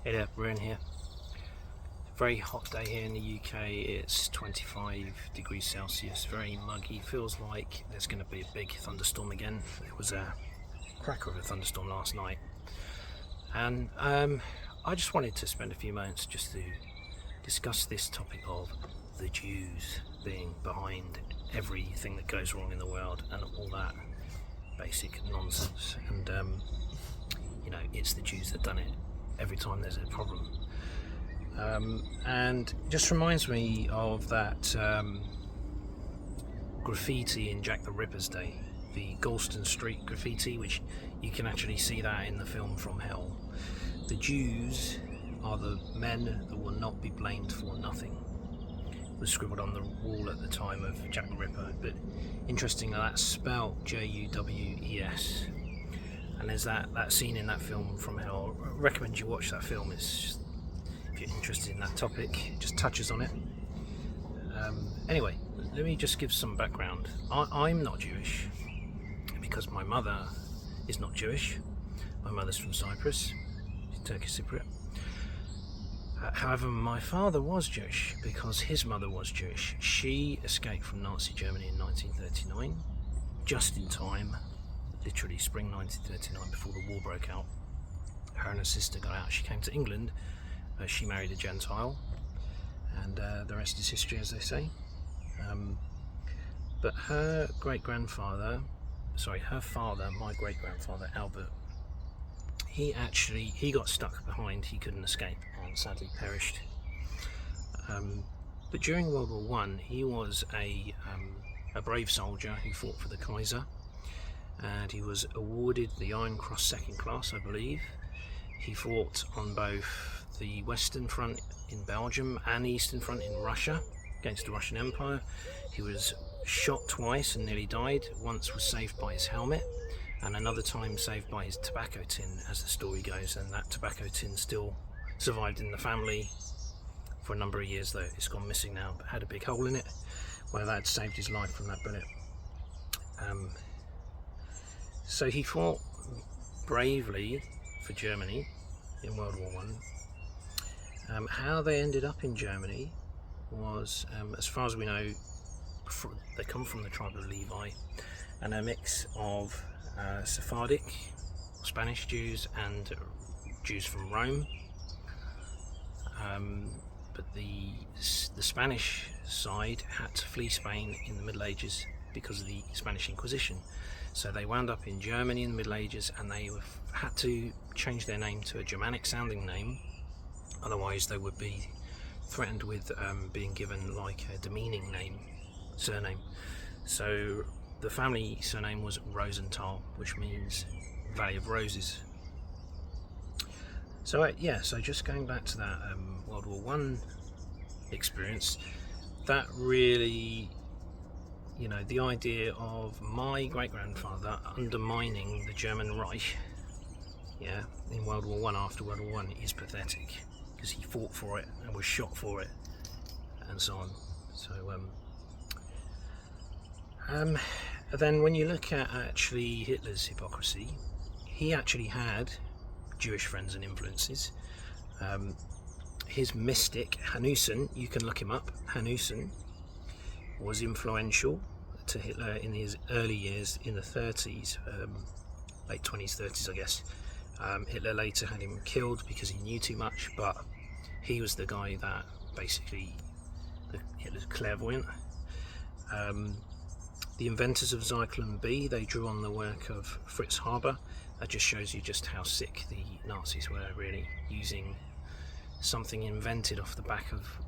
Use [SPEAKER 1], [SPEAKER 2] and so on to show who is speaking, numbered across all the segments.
[SPEAKER 1] Hey there, we're in here. Very hot day here in the UK. It's 25 degrees Celsius, very muggy. Feels like there's going to be a big thunderstorm again. It was a cracker of a thunderstorm last night. And I just wanted to spend a few moments just to discuss this topic of the Jews being behind everything that goes wrong in the world and all that basic nonsense. And, it's the Jews that done it every time there's a problem. And just reminds me of that graffiti in Jack the Ripper's day, the Galston Street graffiti, which you can actually see that in the film From Hell. The Jews are the men that will not be blamed for nothing. It was scribbled on the wall at the time of Jack the Ripper, but interestingly that's spelled J-U-W-E-S. And there's that scene in that film From Hell. I recommend you watch that film. It's just, if you're interested in that topic, it just touches on it. Anyway, let me just give some background. I'm not Jewish because my mother is not Jewish. My mother's from Cyprus, she's Turkish Cypriot. However, my father was Jewish because his mother was Jewish. She escaped from Nazi Germany in 1939, just in time, literally spring 1939, before the war broke out. Her and her sister got out. She came to England. She married a Gentile, and the rest is history, as they say. But her father, my great-grandfather Albert, he got stuck behind. He couldn't escape and sadly perished. But during World War I, he was a brave soldier who fought for the Kaiser, and he was awarded the Iron Cross Second Class, I believe. He fought on both the Western Front in Belgium and the Eastern Front in Russia against the Russian Empire. He was shot twice and nearly died. Once was saved by his helmet, and another time saved by his tobacco tin, as the story goes, and that tobacco tin still survived in the family for a number of years, though it's gone missing now, but had a big hole in it where that had saved his life from that bullet. So he fought bravely for Germany in World War I. How they ended up in Germany was, as far as we know, they come from the tribe of Levi, and a mix of Sephardic, Spanish Jews, and Jews from Rome. But the Spanish side had to flee Spain in the Middle Ages because of the Spanish Inquisition. So they wound up in Germany in the Middle Ages, and they had to change their name to a Germanic sounding name, otherwise they would be threatened with being given like a demeaning surname. So the family surname was Rosenthal, which means Valley of Roses. So so just going back to that World War I experience, that really, the idea of my great-grandfather undermining the German Reich, in World War I, after World War I, is pathetic, because he fought for it and was shot for it, and so on. So, then when you look at actually Hitler's hypocrisy, he actually had Jewish friends and influences. His mystic, Hanussen, you can look him up, Hanussen, was influential to Hitler in his early years in the 30s, late 20s, 30s, I guess. Hitler later had him killed because he knew too much, but he was the guy that basically, Hitler's clairvoyant. The inventors of Zyklon B, they drew on the work of Fritz Haber. That just shows you just how sick the Nazis were, really, using something invented off the back of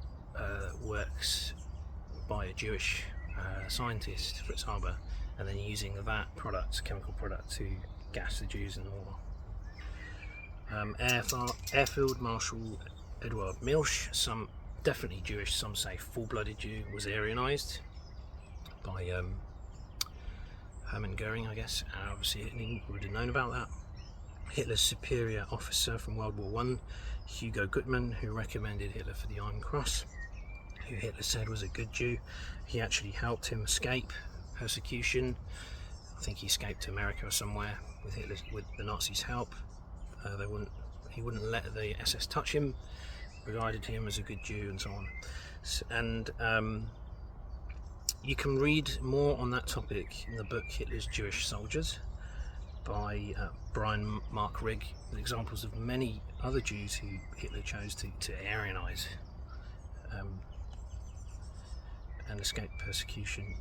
[SPEAKER 1] works by a Jewish scientist, Fritz Haber, and then using that chemical product, to gas the Jews and all. Airfield Marshal Edward Milch, some definitely Jewish, some say full-blooded Jew, was Ayrianised by Hermann Goering, I guess. Obviously Hitler would have known about that. Hitler's superior officer from World War I, Hugo Gutmann, who recommended Hitler for the Iron Cross, who Hitler said was a good Jew. He actually helped him escape persecution. I think he escaped to America or somewhere with the Nazis' help. He wouldn't let the SS touch him, regarded him as a good Jew, and so on. And you can read more on that topic in the book Hitler's Jewish Soldiers by Brian Mark Rigg, with examples of many other Jews who Hitler chose to Aryanize and escape persecution.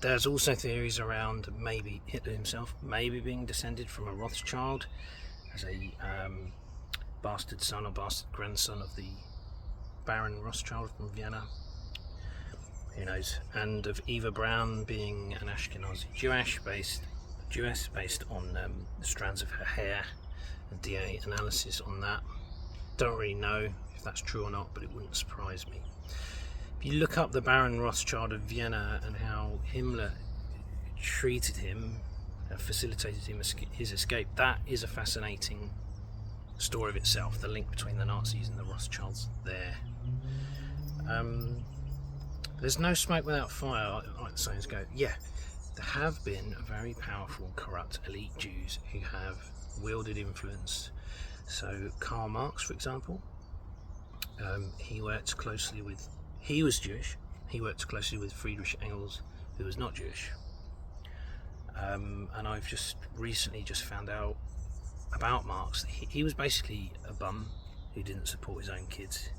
[SPEAKER 1] There's also theories around maybe Hitler himself maybe being descended from a Rothschild as a bastard son or bastard grandson of the Baron Rothschild from Vienna. Who knows? And of Eva Braun being an Ashkenazi Jewess based on the strands of her hair, and DNA analysis on that. Don't really know if that's true or not, but it wouldn't surprise me. If you look up the Baron Rothschild of Vienna and how Himmler treated him, facilitated his escape, that is a fascinating story of itself, the link between the Nazis and the Rothschilds there. There's no smoke without fire, like the sayings go. Yeah, there have been very powerful, corrupt elite Jews who have wielded influence. So Karl Marx, for example, he was Jewish. He worked closely with Friedrich Engels, who was not Jewish. And I've just recently found out about Marx. He was basically a bum who didn't support his own kids.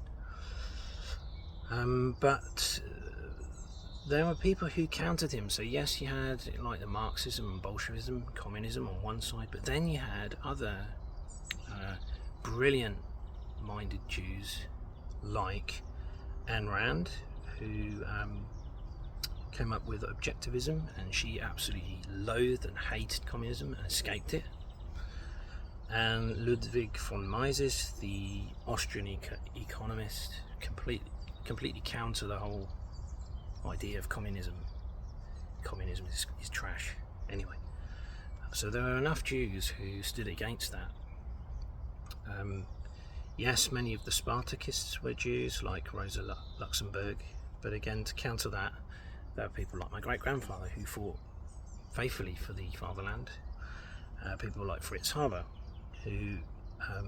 [SPEAKER 1] But there were people who countered him. So yes, you had like the Marxism and Bolshevism, communism on one side, but then you had other brilliant-minded Jews like Ayn Rand, who came up with objectivism, and she absolutely loathed and hated communism and escaped it. And Ludwig von Mises, the Austrian economist, completely counter the whole idea of communism. Communism is trash. Anyway, so there are enough Jews who stood against that. Yes, many of the Spartakists were Jews, like Rosa Luxemburg, but again, to counter that, there are people like my great-grandfather who fought faithfully for the fatherland. People like Fritz Haber, who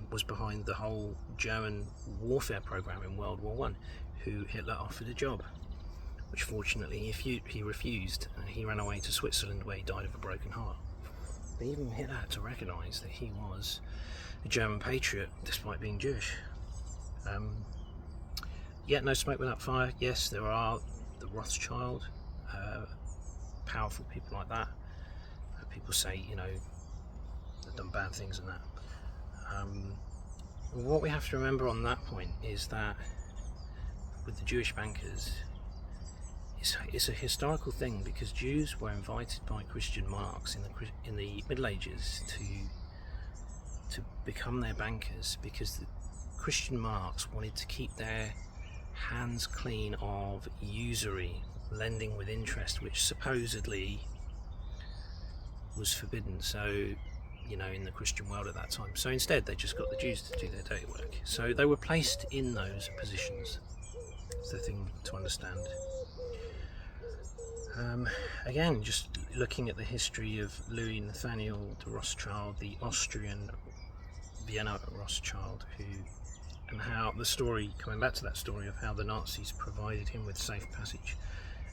[SPEAKER 1] was behind the whole German warfare program in World War I, who Hitler offered a job, which fortunately he refused. He ran away to Switzerland, where he died of a broken heart. But even Hitler had to recognise that he was a German patriot despite being Jewish. Yet no smoke without fire. Yes, there are the Rothschild, powerful people like that. People say, they've done bad things and that. What we have to remember on that point is that with the Jewish bankers, it's a historical thing, because Jews were invited by Christian monarchs in the Middle Ages to become their bankers, because the Christian monarchs wanted to keep their hands clean of usury, lending with interest, which supposedly was forbidden. So, in the Christian world at that time. So instead, they just got the Jews to do their dirty work. So they were placed in those positions. It's the thing to understand. Again, just looking at the history of Louis Nathaniel de Rothschild, the Austrian Vienna Rothschild, and how the story, coming back to that story of how the Nazis provided him with safe passage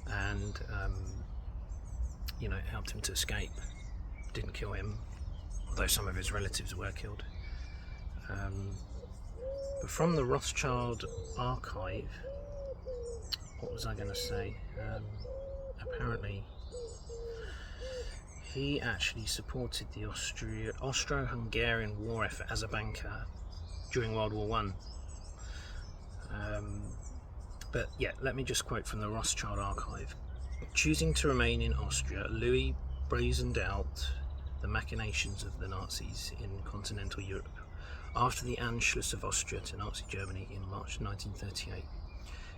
[SPEAKER 1] and helped him to escape. Didn't kill him, although some of his relatives were killed. But from the Rothschild archive, what was I going to say? Apparently he actually supported the Austro-Hungarian war effort as a banker during World War I. But yeah, let me just quote from the Rothschild archive. Choosing to remain in Austria, Louis brazened out the machinations of the Nazis in continental Europe after the Anschluss of Austria to Nazi Germany in March 1938.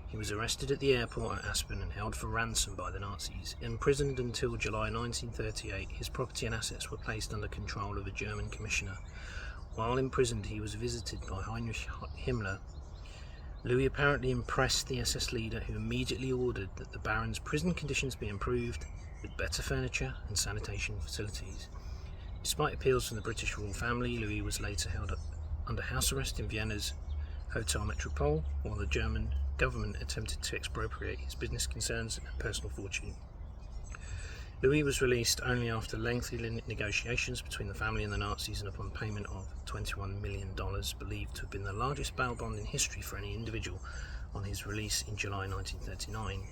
[SPEAKER 1] He was arrested at the airport at Aspen and held for ransom by the Nazis. Imprisoned until July 1938, his property and assets were placed under control of a German commissioner. While imprisoned, he was visited by Heinrich Himmler. Louis apparently impressed the SS leader, who immediately ordered that the Baron's prison conditions be improved with better furniture and sanitation facilities. Despite appeals from the British royal family, Louis was later held under house arrest in Vienna's Hotel Metropole while the German government attempted to expropriate his business concerns and personal fortune. Louis was released only after lengthy negotiations between the family and the Nazis and upon payment of $21 million, believed to have been the largest bail bond in history for any individual. On his release in July 1939,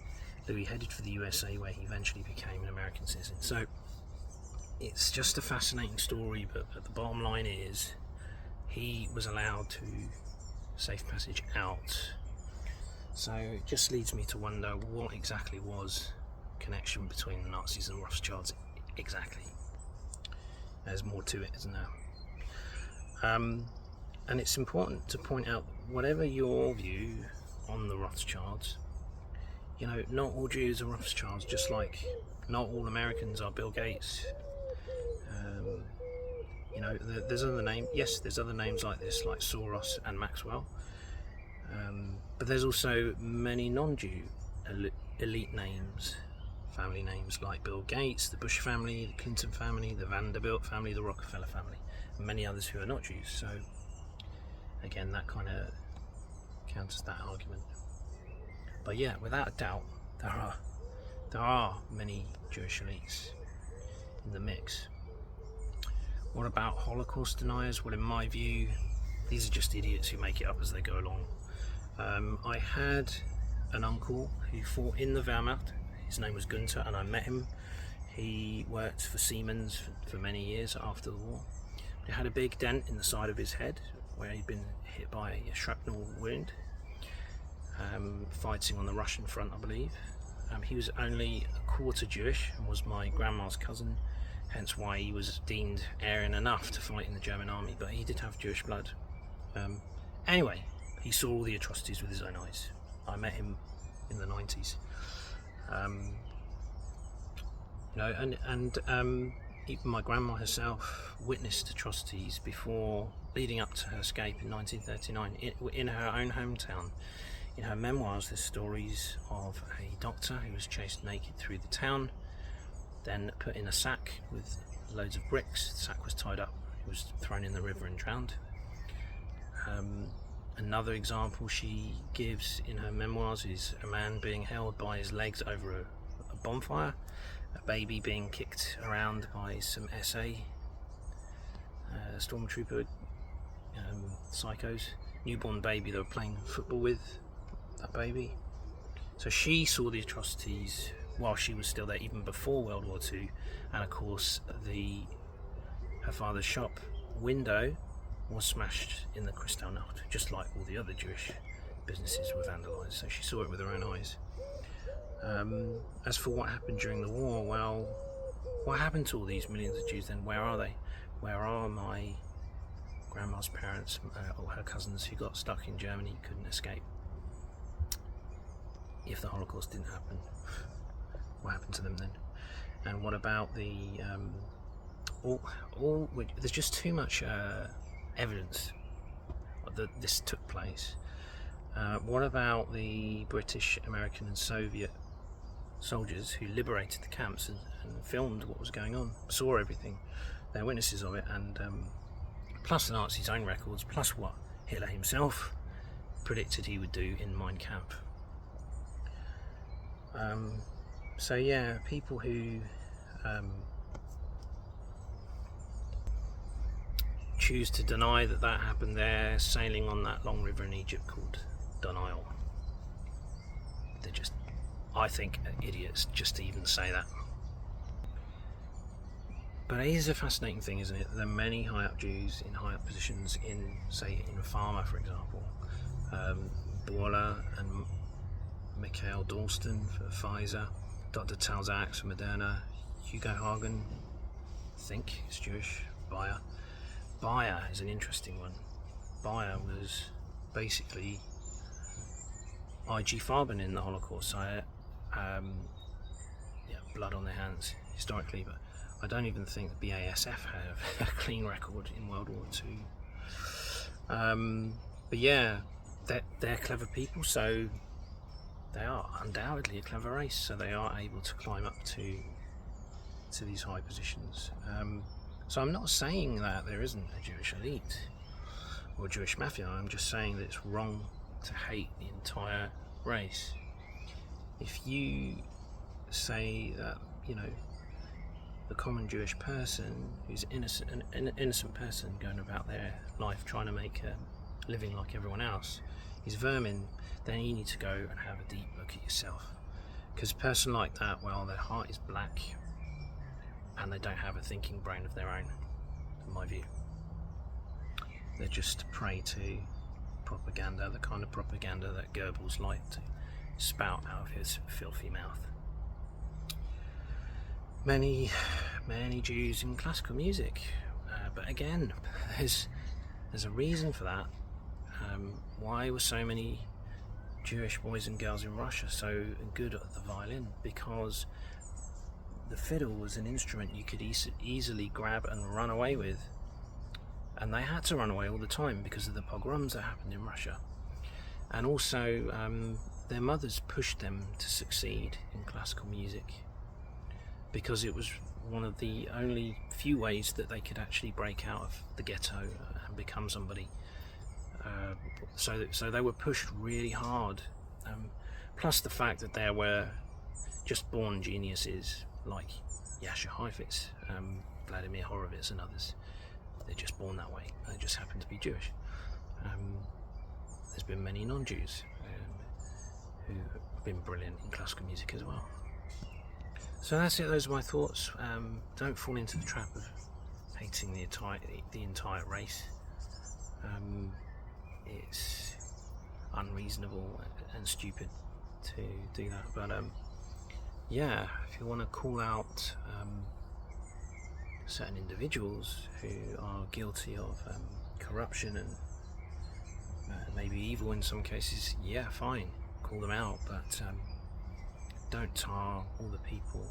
[SPEAKER 1] Louis headed for the USA, where he eventually became an American citizen. So it's just a fascinating story, but the bottom line is he was allowed to safe passage out. So it just leads me to wonder what exactly was connection between the Nazis and Rothschilds exactly. There's more to it, isn't there? And it's important to point out, whatever your view on the Rothschilds, you know, not all Jews are Rothschilds, just like not all Americans are Bill Gates. You know, there's other names. Yes, there's other names like this, like Soros and Maxwell. But there's also many non-Jew elite names, family names like Bill Gates, the Bush family, the Clinton family, the Vanderbilt family, the Rockefeller family, and many others who are not Jews. So again, that kind of counters that argument. But yeah, without a doubt, there are many Jewish elites in the mix. What about Holocaust deniers? Well, in my view, these are just idiots who make it up as they go along. I had an uncle who fought in the Wehrmacht. His name was Gunther, and I met him. He worked for Siemens for many years after the war. He had a big dent in the side of his head where he'd been hit by a shrapnel wound, fighting on the Russian front, I believe. He was only a quarter Jewish and was my grandma's cousin, hence why he was deemed Aryan enough to fight in the German army, but he did have Jewish blood. Anyway, he saw all the atrocities with his own eyes. I met him in the 90s. You know, and even my grandma herself witnessed atrocities leading up to her escape in 1939 in her own hometown. In her memoirs, there's stories of a doctor who was chased naked through the town, then put in a sack with loads of bricks. The sack was tied up, he was thrown in the river and drowned. Another example she gives in her memoirs is a man being held by his legs over a bonfire, a baby being kicked around by some SA stormtrooper psychos, newborn baby they were playing football with, that baby. So she saw the atrocities while she was still there, even before World War II, and of course her father's shop window was smashed in the Kristallnacht, just like all the other Jewish businesses were vandalised. So she saw it with her own eyes. As for what happened during the war, well, what happened to all these millions of Jews then? Where are they? Where are my grandma's parents or her cousins who got stuck in Germany, couldn't escape? If the Holocaust didn't happen, what happened to them then? And what about there's just too much evidence that this took place. What about the British, American and Soviet soldiers who liberated the camps and filmed what was going on, saw everything? They're witnesses of it, and plus the Nazis' own records, plus what Hitler himself predicted he would do in Mein Kampf. So yeah, people who choose to deny that happened there, sailing on that long river in Egypt called denial. They're just, I think, idiots just to even say that. But it is a fascinating thing, isn't it? There are many high-up Jews in high-up positions in, say, in pharma, for example. Bourla and Mikhail Dalston for Pfizer, Dr. Tal Zaks for Moderna, Hugo Hagen, I think, is Jewish, Bayer is an interesting one. Bayer was basically IG Farben in the Holocaust, so blood on their hands historically, but I don't even think the BASF have a clean record in World War II. But yeah, they're clever people, so they are undoubtedly a clever race, so they are able to climb up to these high positions. So I'm not saying that there isn't a Jewish elite. or Jewish mafia. I'm just saying that it's wrong to hate the entire race. If you say that, you know, the common Jewish person who's innocent, an innocent person going about their life trying to make a living like everyone else, is vermin, then you need to go and have a deep look at yourself. Because a person like that, well, their heart is black and they don't have a thinking brain of their own, in my view. They're just prey to propaganda, the kind of propaganda that Goebbels liked to spout out of his filthy mouth. Many Jews in classical music, but again, there's a reason for that. Why were so many Jewish boys and girls in Russia so good at the violin? Because the fiddle was an instrument you could easily grab and run away with, and they had to run away all the time because of the pogroms that happened in Russia. And also their mothers pushed them to succeed in classical music, because it was one of the only few ways that they could actually break out of the ghetto and become somebody. So they were pushed really hard. Plus the fact that there were just born geniuses like Jascha Heifetz, Vladimir Horowitz and others. They're just born that way. They just happen to be Jewish. There's been many non-Jews who have been brilliant in classical music as well. So that's it, those are my thoughts. Don't fall into the trap of hating the entire race. It's unreasonable and stupid to do that, but yeah, if you want to call out certain individuals who are guilty of corruption and maybe evil in some cases, yeah, fine, call them out, but don't tar all the people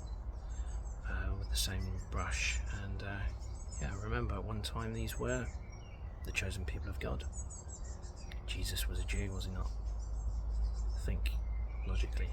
[SPEAKER 1] with the same brush. And yeah, remember, at one time these were the chosen people of God. Jesus was a Jew, was he not? Think logically.